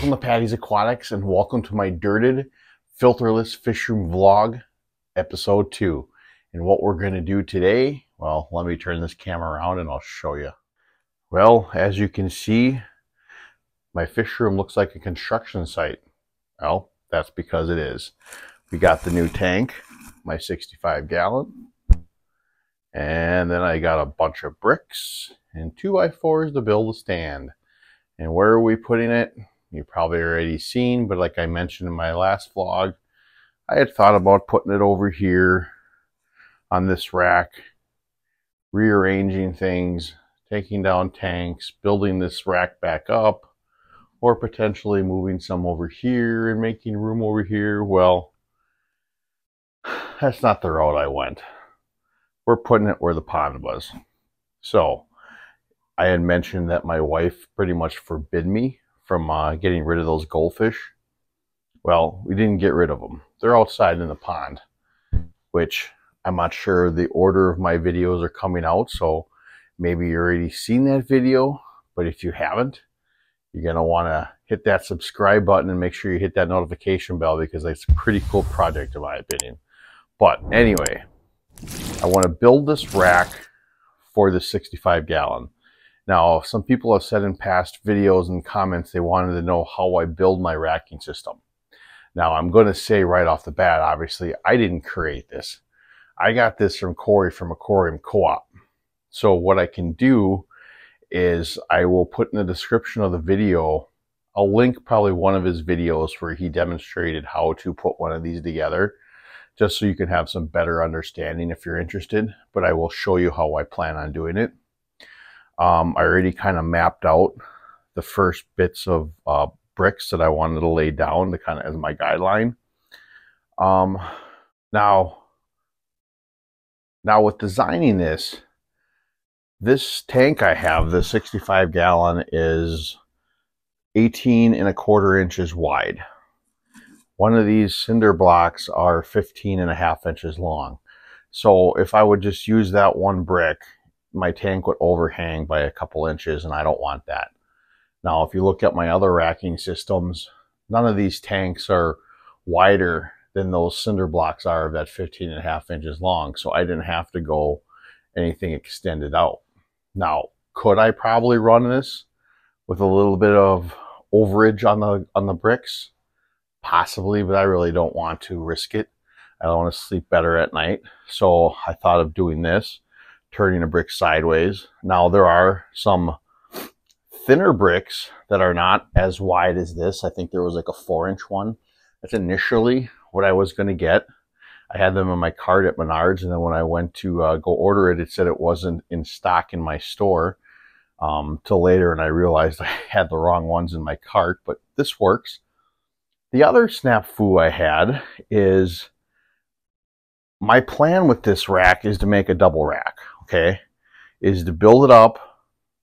Welcome to Patty's Aquatics and welcome to my Dirted Filterless Fishroom vlog, episode 2. And what we're going to do today, well, let me turn this camera around and I'll show you. Well, as you can see, my fish room looks like a construction site. Well, that's because it is. We got the new tank, my 65-gallon, and then I got a bunch of bricks and 2x4s to build a stand. And where are we putting it? You've probably already seen, but like I mentioned in my last vlog, I had thought about putting it over here on this rack, rearranging things, taking down tanks, building this rack back up, or potentially moving some over here and making room over here. Well, that's not the route I went. We're putting it where the pond was. So I had mentioned that my wife pretty much forbid me from getting rid of those goldfish. Well, we didn't get rid of them. They're outside in the pond, which I'm not sure the order of my videos are coming out, so maybe you've already seen that video, but if you haven't, you're going to want to hit that subscribe button and make sure you hit that notification bell, because it's a pretty cool project in my opinion. But anyway, I want to build this rack for the 65-gallon. Now, some people have said in past videos and comments they wanted to know how I build my racking system. Now, I'm going to say right off the bat, obviously, I didn't create this. I got this from Cory from Aquarium Co-op. So what I can do is I will put in the description of the video, I'll link probably one of his videos where he demonstrated how to put one of these together, just so you can have some better understanding if you're interested. But I will show you how I plan on doing it. I already kind of mapped out the first bits of bricks that I wanted to lay down to kind of as my guideline. Now with designing this tank I have, the 65-gallon, is 18¼ inches wide. One of these cinder blocks are 15½ inches long. So if I would just use that one brick, my tank would overhang by a couple inches, and I don't want that. Now, if you look at my other racking systems, none of these tanks are wider than those cinder blocks are of that 15½ inches long, so I didn't have to go anything extended out. Now, could I probably run this with a little bit of overage on the bricks? Possibly, but I really don't want to risk it. I don't want to sleep better at night, so I thought of doing this, turning a brick sideways. Now, there are some thinner bricks that are not as wide as this. I think there was like a 4-inch one. That's initially what I was going to get. I had them in my cart at Menards, and then when I went to go order it, it said it wasn't in stock in my store till later, and I realized I had the wrong ones in my cart, but this works. The other snafu I had is, my plan with this rack is to make a double rack, okay? Is to build it up.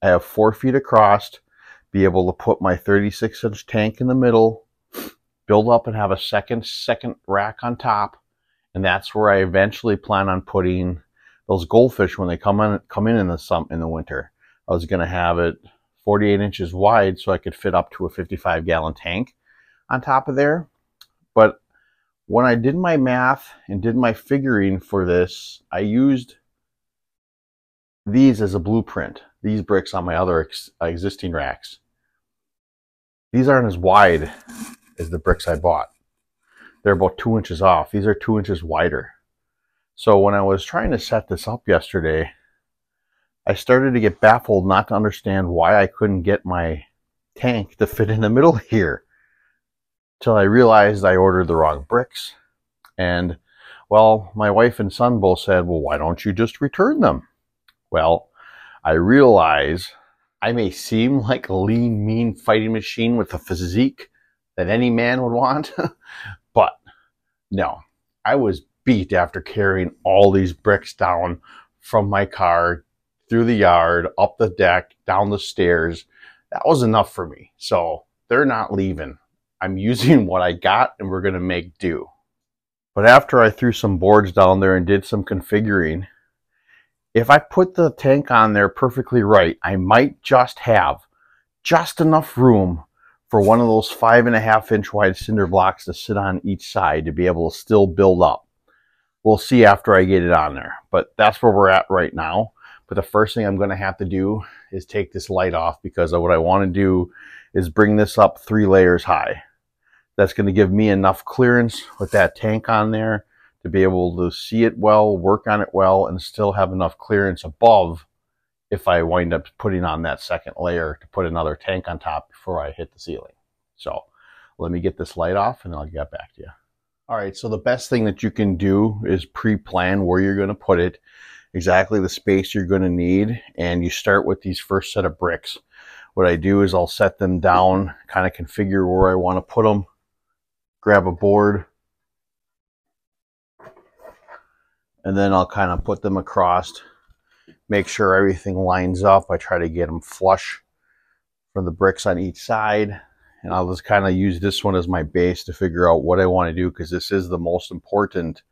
I have 4 feet across, be able to put my 36-inch tank in the middle, build up and have a second rack on top, and that's where I eventually plan on putting those goldfish when they come in the winter. I was going to have it 48 inches wide so I could fit up to a 55-gallon tank on top of there. But when I did my math and did my figuring for this, I used these as a blueprint. These bricks on my other existing racks. These aren't as wide as the bricks I bought. They're about 2 inches off. These are 2 inches wider. So when I was trying to set this up yesterday, I started to get baffled not to understand why I couldn't get my tank to fit in the middle here. Till I realized I ordered the wrong bricks. And, well, my wife and son both said, well, why don't you just return them? Well, I realize I may seem like a lean, mean fighting machine with a physique that any man would want, but no, I was beat after carrying all these bricks down from my car, through the yard, up the deck, down the stairs. That was enough for me. So they're not leaving. I'm using what I got, and we're going to make do. But after I threw some boards down there and did some configuring, if I put the tank on there perfectly right, I might just have just enough room for one of those 5.5 inch wide cinder blocks to sit on each side to be able to still build up. We'll see after I get it on there, but that's where we're at right now. But the first thing I'm going to have to do is take this light off, because what I want to do is bring this up 3 layers high. That's going to give me enough clearance with that tank on there to be able to see it well, work on it well, and still have enough clearance above if I wind up putting on that second layer to put another tank on top before I hit the ceiling. So let me get this light off and I'll get back to you. All right, so the best thing that you can do is pre-plan where you're going to put it, exactly the space you're going to need, and you start with these first set of bricks. What I do is I'll set them down, kind of configure where I want to put them, grab a board, and then I'll kind of put them across, make sure everything lines up. I try to get them flush from the bricks on each side. And I'll just kind of use this one as my base to figure out what I want to do, because this is the most important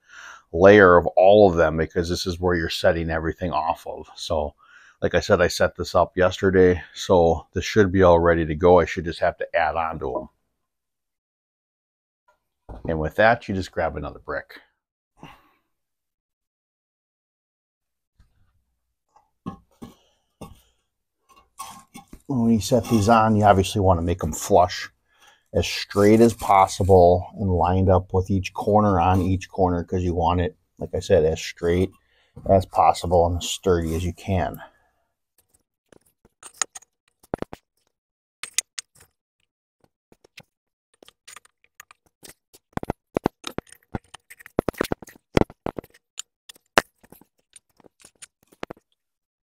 layer of all of them, because this is where you're setting everything off of. So like I said, I set this up yesterday, so this should be all ready to go. I should just have to add on to them. And with that, you just grab another brick. When you set these on, you obviously want to make them flush, as straight as possible and lined up with each corner on each corner, because you want it, like I said, as straight as possible and as sturdy as you can.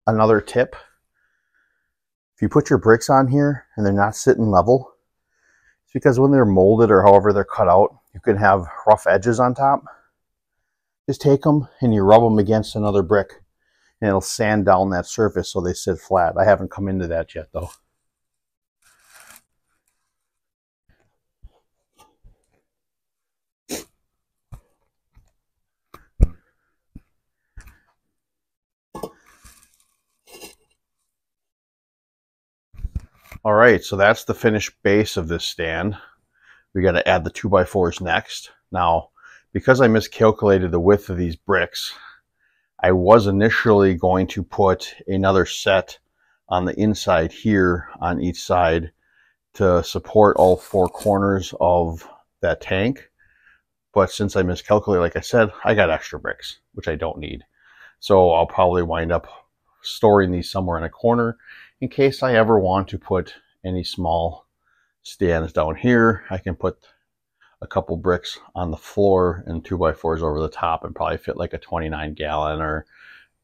Another tip: if you put your bricks on here and they're not sitting level, it's because when they're molded or however they're cut out, you can have rough edges on top. Just take them and you rub them against another brick, and it'll sand down that surface so they sit flat. I haven't come into that yet though. All right, so that's the finished base of this stand. We got to add the 2x4s next. Now, because I miscalculated the width of these bricks, I was initially going to put another set on the inside here on each side to support all 4 corners of that tank. But since I miscalculated, like I said, I got extra bricks, which I don't need. So I'll probably wind up storing these somewhere in a corner in case I ever want to put any small stands down here. I can put a couple bricks on the floor and 2x4s over the top and probably fit like a 29 gallon or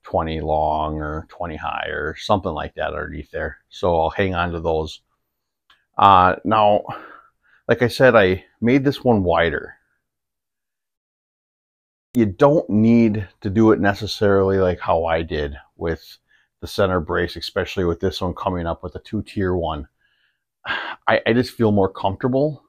20 long or 20 high or something like that underneath there. So I'll hang on to those. Now, like I said, I made this one wider. You don't need to do it necessarily like how I did with the center brace, especially with this one coming up with a 2-tier one. I just feel more comfortable.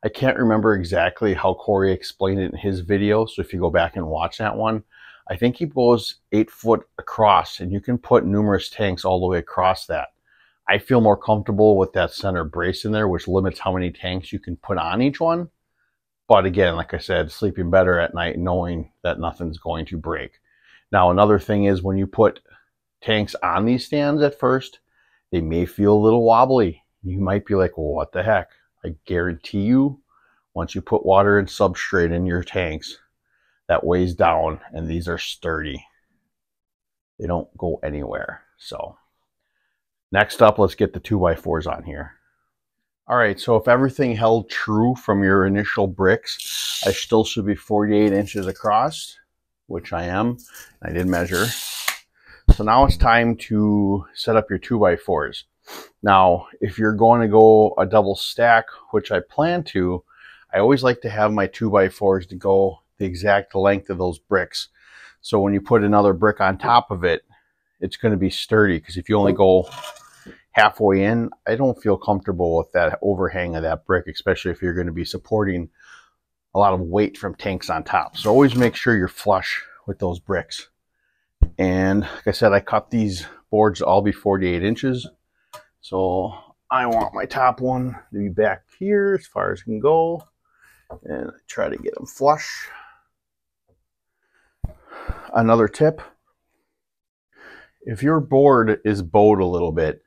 I can't remember exactly how Cory explained it in his video, so if you go back and watch that one, I think he goes 8 foot across, and you can put numerous tanks all the way across that. I feel more comfortable with that center brace in there, which limits how many tanks you can put on each one. But again, like I said, sleeping better at night knowing that nothing's going to break. Now, another thing is when you put tanks on these stands at first, they may feel a little wobbly. You might be like, well, what the heck? I guarantee you, once you put water and substrate in your tanks, that weighs down, and these are sturdy. They don't go anywhere. So next up, let's get the 2x4s on here. All right, so if everything held true from your initial bricks, I still should be 48 inches across, which I am. I did measure. So now it's time to set up your 2x4s. Now, if you're going to go a double stack, which I plan to, I always like to have my 2x4s to go the exact length of those bricks. So when you put another brick on top of it, it's going to be sturdy, because if you only go halfway in, I don't feel comfortable with that overhang of that brick, especially if you're going to be supporting a lot of weight from tanks on top. So always make sure you're flush with those bricks. And like I said, I cut these boards to all be 48 inches. So I want my top one to be back here as far as it can go, and I try to get them flush. Another tip, if your board is bowed a little bit,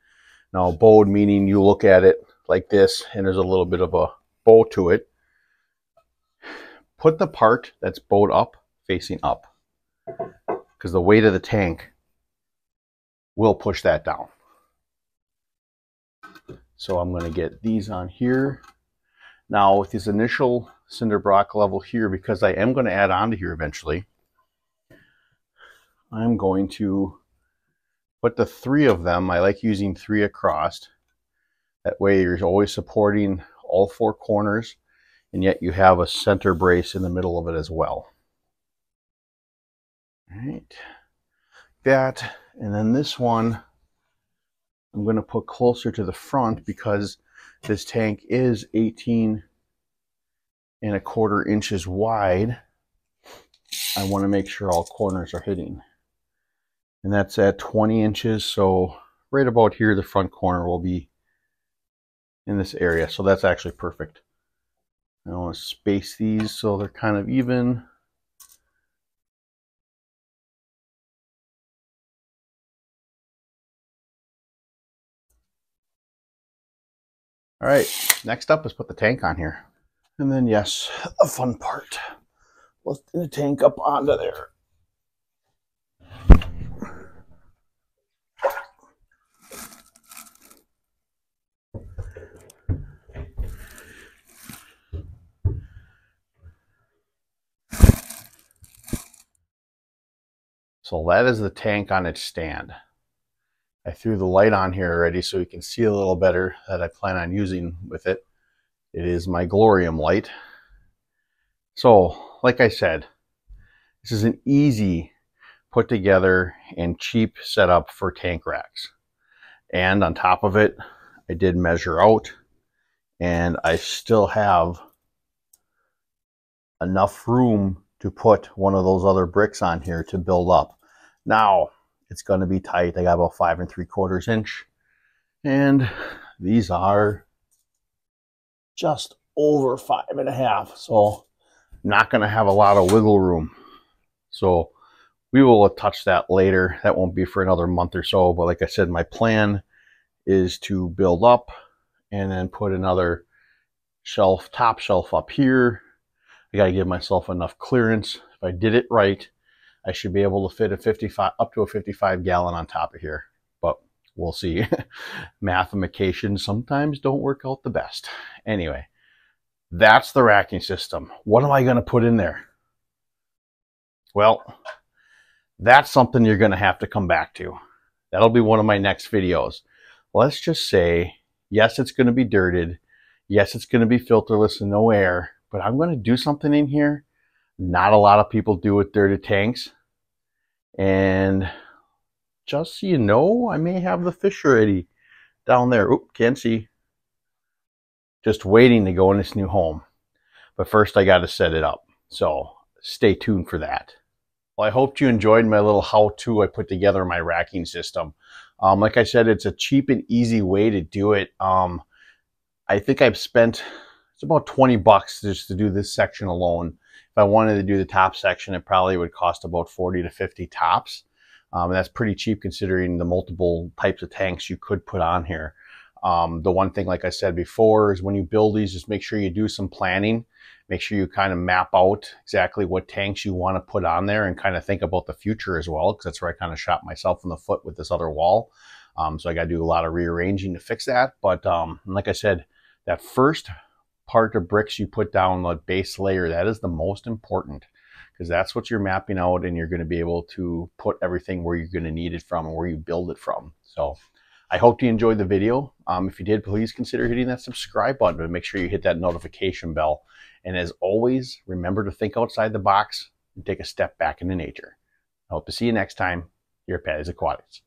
now bowed meaning you look at it like this and there's a little bit of a bow to it, put the part that's bowed up facing up, because the weight of the tank will push that down. So I'm going to get these on here. Now with this initial cinder block level here, because I am going to add on to here eventually, I'm going to put the 3 of them. I like using 3 across. That way you're always supporting all 4 corners, and yet you have a center brace in the middle of it as well. All right, that, and then this one I'm going to put closer to the front because this tank is 18¼ inches wide. I want to make sure all corners are hitting. And that's at 20 inches, so right about here the front corner will be in this area, so that's actually perfect. I want to space these so they're kind of even. All right, next up is put the tank on here. And then yes, a fun part. Let's get the tank up onto there. So that is the tank on its stand. I threw the light on here already so you can see a little better that I plan on using with it. It is my Aquarium light. So, like I said, this is an easy put together and cheap setup for tank racks. And on top of it, I did measure out, and I still have enough room to put one of those other bricks on here to build up. Now, it's going to be tight. I got about 5¾ inch, and these are just over 5½. So I'm not going to have a lot of wiggle room. So we will touch that later. That won't be for another month or so. But like I said, my plan is to build up and then put another shelf, top shelf up here. I got to give myself enough clearance. If I did it right, I should be able to fit up to a 55 gallon on top of here, but we'll see. Mathematications sometimes don't work out the best. Anyway, that's the racking system. What am I going to put in there? Well, that's something you're going to have to come back to. That'll be one of my next videos. Let's just say, yes, it's going to be dirted. Yes, it's going to be filterless and no air, but I'm going to do something in here not a lot of people do with dirted tanks. And just so you know, I may have the fish ready down there. Oop, can't see. Just waiting to go in this new home. But first I got to set it up. So stay tuned for that. Well, I hope you enjoyed my little how-to I put together my racking system. Like I said, it's a cheap and easy way to do it. I think I've spent, it's about 20 bucks just to do this section alone. If I wanted to do the top section, it probably would cost about 40 to 50 tops. And that's pretty cheap considering the multiple types of tanks you could put on here. The one thing, like I said before, is when you build these, just make sure you do some planning. Make sure you kind of map out exactly what tanks you want to put on there and kind of think about the future as well, because that's where I kind of shot myself in the foot with this other wall. So I got to do a lot of rearranging to fix that. But like I said, that first part of bricks you put down, the base layer, that is the most important, because that's what you're mapping out, and you're going to be able to put everything where you're going to need it from and where you build it from. So I hope you enjoyed the video. If you did, please consider hitting that subscribe button and make sure you hit that notification bell. And as always, remember to think outside the box and take a step back into nature. I hope to see you next time here at Patty's Aquatics.